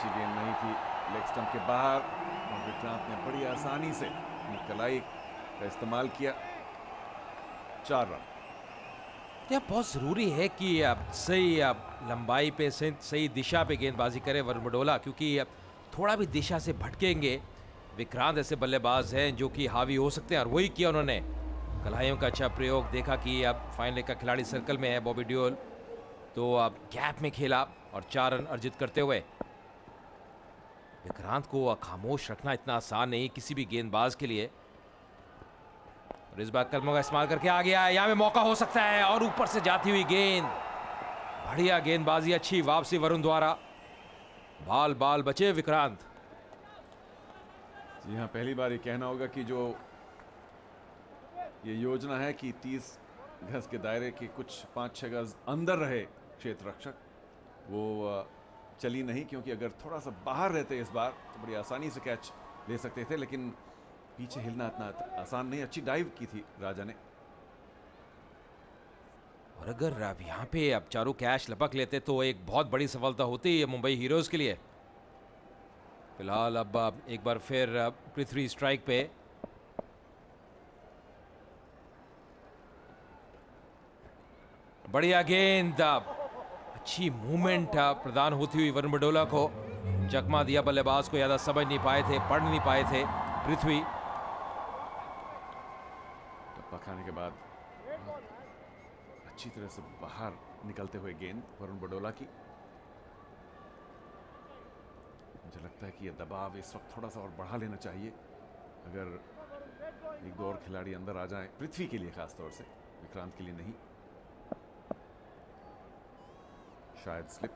अच्छी गेंद नहीं थी, लेग स्टंप के बाहर, और विक्रांत ने बड़ी आसानी से अपनी कलाई का इस्तेमाल किया। 4 रन। यह बहुत ज़रूरी है कि सही लंबाई पे सही दिशा पे गेंदबाजी करे वरुण बडोला, क्योंकि थोड़ा भी दिशा से भटकेंगे। विक्रांत ऐसे बल्लेबाज हैं जो कि हावी हो सकते हैं, और वही किया उन्होंने। कलाइयों का अच्छा प्रयोग देखा कि अब फाइनल का खिलाड़ी सर्कल में है बॉबी डियोल, तो अब गैप में खेला और 4 रन अर्जित करते हुए। विक्रांत को खामोश रखना इतना आसान नहीं किसी भी गेंदबाज के लिए, और इस बार कदमों का इस्तेमाल करके आ गया है। यहाँ पे मौका हो सकता है, और ऊपर से जाती हुई गेंद, बढ़िया गेंदबाजी, अच्छी वापसी वरुण द्वारा। बाल बाल बचे विक्रांत। जी हाँ, पहली बार ये कहना होगा कि जो ये योजना है कि 30 गज के दायरे के कुछ 5-6 गज अंदर रहे क्षेत्र रक्षक, वो चली नहीं, क्योंकि अगर थोड़ा सा बाहर रहते इस बार तो बड़ी आसानी से कैच ले सकते थे, लेकिन पीछे हिलना इतना आसान नहीं। अच्छी डाइव की थी राजा ने। और अगर अब यहाँ पे अब चारों कैच लपक लेते तो एक बहुत बड़ी सफलता होती है मुंबई हीरोज के लिए। फिलहाल अब एक बार फिर पृथ्वी स्ट्राइक पे। बढ़िया गेंद, अच्छी मूवमेंट प्रदान होती हुई वरुण बडोला को। चकमा दिया बल्लेबाज को, ज्यादा समझ नहीं पाए थे, पढ़ नहीं पाए थे पृथ्वी। टप्पा खाने के बाद अच्छी तरह से बाहर निकलते हुए गेंद वरुण बडोला की। मुझे लगता है कि यह दबाव इस वक्त थोड़ा सा और बढ़ा लेना चाहिए, अगर 1-2 और खिलाड़ी अंदर आ जाएं, पृथ्वी के लिए खासतौर से, विक्रांत के लिए नहीं। शायद स्लिप।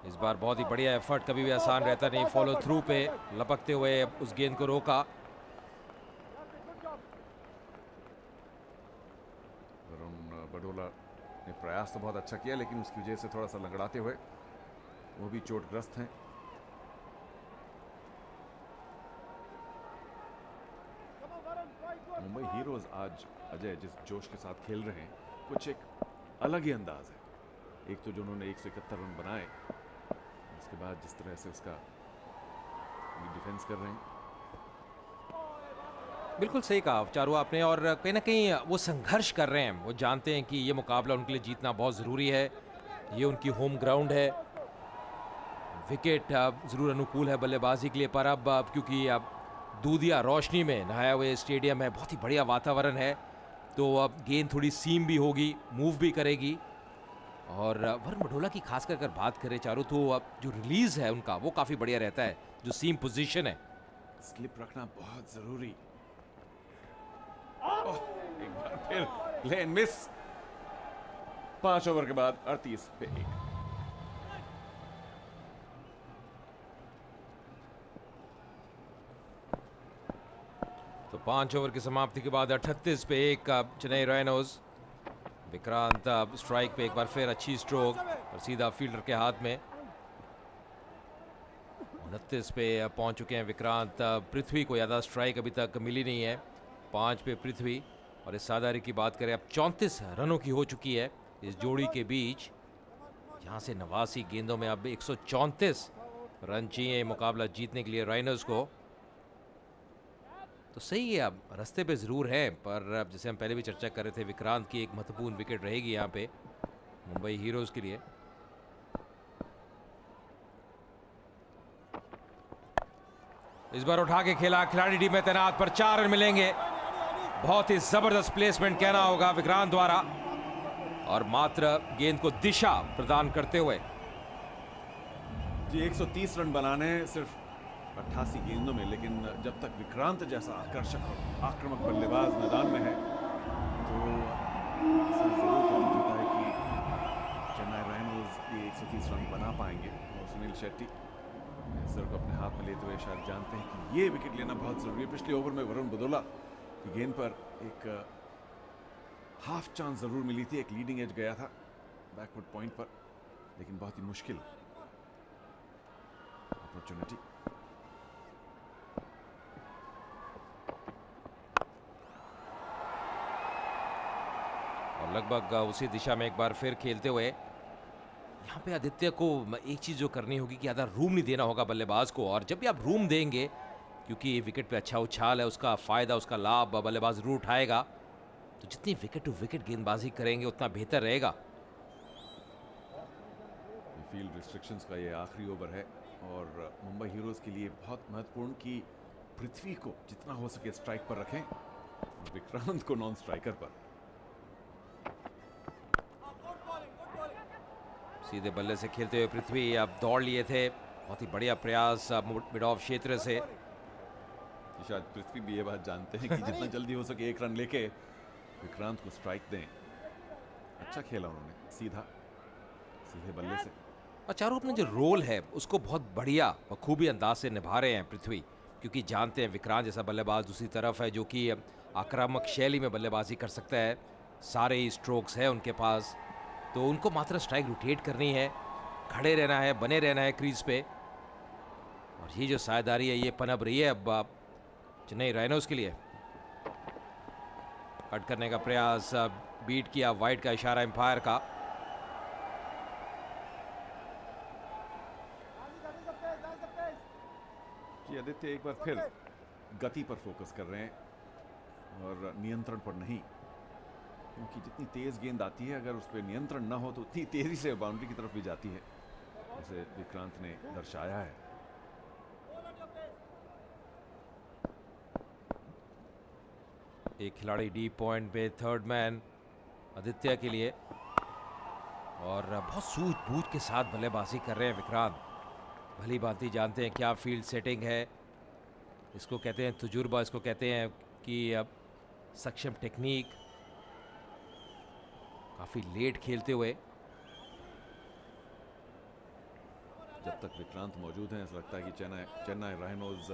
इस बार बहुत ही बढ़िया एफर्ट, कभी भी आसान रहता नहीं। फॉलो थ्रू पे लपकते हुए उस गेंद को रोका। वरुण बडोला ने प्रयास तो बहुत अच्छा किया, लेकिन उसकी वजह से थोड़ा सा लंगड़ाते हुए वो भी चोटग्रस्त हैं। मुंबई हीरोज आज अजय जिस जोश के साथ खेल रहे हैं, कुछ एक अलग ही अंदाज है। एक तो जो उन्होंने 171 रन बनाए, उसके बाद जिस तरह से उसका डिफेंस कर रहे हैं। बिल्कुल सही कहा चारू आपने, और कहीं ना कहीं वो संघर्ष कर रहे हैं। वो जानते हैं कि ये मुकाबला उनके लिए जीतना बहुत ज़रूरी है, ये उनकी होम ग्राउंड है। विकेट ज़रूर अनुकूल है बल्लेबाजी के लिए, पर अब क्योंकि अब दूधिया रोशनी में नहाया हुए स्टेडियम है, बहुत ही बढ़िया वातावरण है, तो अब गेंद थोड़ी सीम भी होगी, मूव भी करेगी। और वरुण बडोला की खासकर अगर बात करें चारू, तो अब जो रिलीज है उनका वो काफ़ी बढ़िया रहता है, जो सीम पोजीशन है। स्लिप रखना बहुत जरूरी। एक बार फिर लेन मिस। 5 ओवर के बाद 38 पे 1। तो 5 ओवर की समाप्ति के बाद 38 पे 1 चेन्नई राइनोज। विक्रांत स्ट्राइक पे, एक बार फिर अच्छी स्ट्रोक और सीधा फील्डर के हाथ में। 29 पे पहुंच चुके हैं विक्रांत। पृथ्वी को ज़्यादा स्ट्राइक अभी तक मिली नहीं है। 5 पे पृथ्वी, और इस साधारी की बात करें, अब 34 रनों की हो चुकी है इस जोड़ी के बीच। यहाँ से 89 गेंदों में अब 134 रन चाहिए मुकाबला जीतने के लिए राइनर्स को। तो सही है, अब रास्ते पे ज़रूर है, पर अब जैसे हम पहले भी चर्चा कर रहे थे, विक्रांत की एक महत्वपूर्ण विकेट रहेगी यहाँ पे मुंबई हीरोज़ के लिए। इस बार उठा के खेला, खिलाड़ी टीम में तैनात, पर 4 रन मिलेंगे। बहुत ही जबरदस्त प्लेसमेंट कहना होगा विक्रांत द्वारा, और मात्र गेंद को दिशा प्रदान करते हुए। जी 130 रन बनाने सिर्फ 88 गेंदों में, लेकिन जब तक विक्रांत जैसा आकर्षक और आक्रामक बल्लेबाज मैदान में है, तो ऐसा जरूर प्रतीत होता है कि चेन्नई राइनोज ये 130 रन बना पाएंगे। और सुनील शेट्टी सर को अपने हाथ में लेते हुए शायद जानते हैं कि ये विकेट लेना बहुत जरूरी है। पिछले ओवर में वरुण बडोला की गेंद पर एक हाफ चांस जरूर मिली थी, एक लीडिंग एज गया था बैकवर्ड पॉइंट पर, लेकिन बहुत ही मुश्किल अपॉर्चुनिटी। और लगभग उसी दिशा में एक बार फिर खेलते हुए यहाँ पे आदित्य को एक चीज़ जो करनी होगी कि ज़्यादा रूम नहीं देना होगा बल्लेबाज को, और जब भी आप रूम देंगे, क्योंकि विकेट पे अच्छा उछाल है, उसका फ़ायदा, उसका लाभ बल्लेबाज जरूर उठाएगा, तो जितनी विकेट टू विकेट गेंदबाजी करेंगे उतना बेहतर रहेगा। फील्ड रिस्ट्रिक्शंस का ये आखिरी ओवर है और मुंबई हीरोज के लिए बहुत महत्वपूर्ण कि पृथ्वी को जितना हो सके स्ट्राइक पर रखें और विक्रांत को नॉन स्ट्राइकर पर। सीधे बल्ले से खेलते हुए पृथ्वी अब दौड़ लिए थे, बहुत ही बढ़िया प्रयास मिड ऑफ क्षेत्र से। शायद पृथ्वी भी ये बात जानते हैं कि जितना जल्दी हो सके एक रन लेके विक्रांत को स्ट्राइक दें। अच्छा खेला उन्होंने, सीधे बल्ले से। और चारों अपना जो रोल है उसको बहुत बढ़िया बखूबी अंदाज से निभा रहे हैं पृथ्वी, क्योंकि जानते हैं विक्रांत जैसा बल्लेबाज दूसरी तरफ है जो कि आक्रामक शैली में बल्लेबाजी कर सकता है, सारे ही स्ट्रोक्स है उनके पास, तो उनको मात्र स्ट्राइक रोटेट करनी है, खड़े रहना है, बने रहना है क्रीज पे। और ये जो साझेदारी है ये पनप रही है अब चेन्नई राइनोज के लिए। कट करने का प्रयास, बीट किया, वाइड का इशारा एम्पायर का। जी आदित्य एक बार फिर गति पर फोकस कर रहे हैं और नियंत्रण पर नहीं, क्योंकि जितनी तेज गेंद आती है अगर उस पर नियंत्रण ना हो तो उतनी तेजी से बाउंड्री की तरफ भी जाती है, जैसे विक्रांत ने दर्शाया है। एक खिलाड़ी डीप पॉइंट पे, थर्ड मैन आदित्य के लिए, और बहुत सूझबूझ के साथ बल्लेबाजी कर रहे हैं विक्रांत। भली भांति जानते हैं क्या फील्ड सेटिंग है, इसको कहते हैं तजुर्बा, इसको कहते हैं कि सक्षम टेक्निक। काफी लेट खेलते हुए, जब तक विक्रांत मौजूद हैं ऐसा लगता है कि चेन्नई राइनोज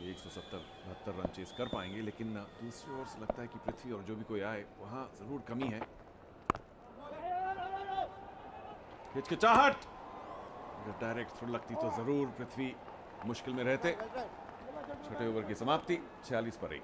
170-72 रन चेस कर पाएंगे, लेकिन दूसरी ओर से लगता है कि पृथ्वी और जो भी कोई आए वहां जरूर कमी है। हिचकिचाहट, अगर डायरेक्ट थ्रो लगती तो जरूर पृथ्वी मुश्किल में रहते। छठे ओवर की समाप्ति 46 पर 1।